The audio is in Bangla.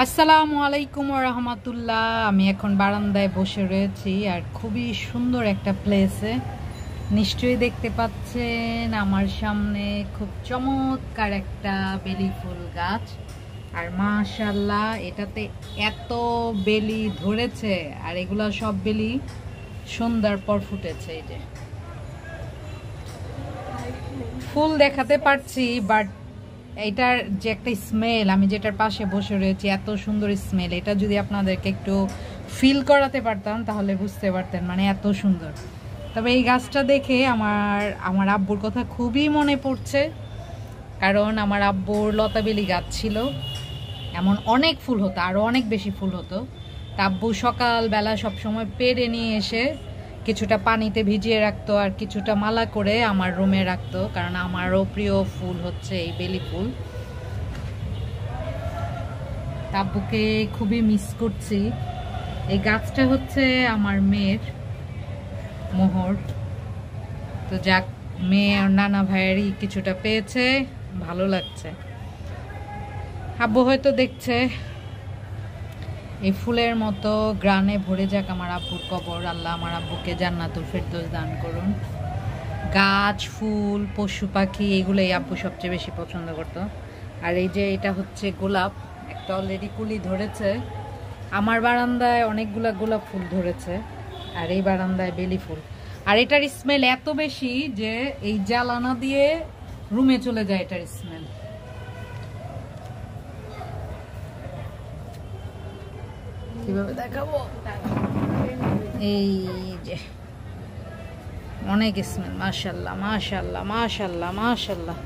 আসসালামু আলাইকুম ওয়া রাহমাতুল্লাহ। আমি এখন বারান্দায় বসে রয়েছি আর খুবই সুন্দর একটা প্লেসে। নিশ্চয়ই দেখতে পাচ্ছেন আমার সামনে খুব চমৎকার একটা বেলি ফুল গাছ। আর মাশাআল্লাহ এটাতে এত বেলি ধরেছে, আর এগুলা সব বেলি সন্ধ্যার পর ফুটেছে। এই যে ফুল দেখাতে পারছি, বাট এটার যে একটা স্মেল, আমি যেটার পাশে বসে রয়েছি, এত সুন্দর স্মেল, এটা যদি আপনাদেরকে একটু ফিল করাতে পারতাম তাহলে বুঝতে পারতেন, মানে এত সুন্দর। তবে এই গাছটা দেখে আমার আব্বুর কথা খুবই মনে পড়ছে, কারণ আমার আব্বুর লতাবেলি গাছ ছিল, এমন অনেক ফুল হতো, আরও অনেক বেশি ফুল হতো। তা আব্বু সকালবেলা সবসময় পেড়ে নিয়ে এসে কিছুটা পানিতে ভিজিয়ে রাখতো আর কিছুটা মালা করে আমার রুমে রাখতো, কারণ আমারও প্রিয় ফুল হচ্ছে এই বেলি ফুল। আব্বুকে খুবই মিস করছি। এই গাছটা হচ্ছে আমার মেয়ের মোহর। তো যাক, মেয়ে আর নানা ভাইয়েরই কিছুটা পেয়েছে, ভালো লাগছে। আব্বু হয়তো দেখছে এই ফুলের মতো গ্রানে ভরে যাক আমার আব্বুর কবর। আল্লাহ আমার আব্বুকে জান্নাতুল ফেরদৌস দান করুন। গাছ, ফুল, পশু পাখি, এগুলোই আব্বু সবচেয়ে বেশি পছন্দ করতো। আর এই যে এটা হচ্ছে গোলাপ, একটা অলরেডি কুলি ধরেছে। আমার বারান্দায় অনেকগুলা গোলাপ ফুল ধরেছে, আর এই বারান্দায় বেলি ফুল। আর এটার স্মেল এত বেশি যে এই জ্বালানা দিয়ে রুমে চলে যায় এটার স্মেল। কিভাবে দেখাবো? এই যে অনেক স্মেল, মাশাআল্লাহ মাশাআল্লাহ মাশাআল্লাহ মাশাআল্লাহ।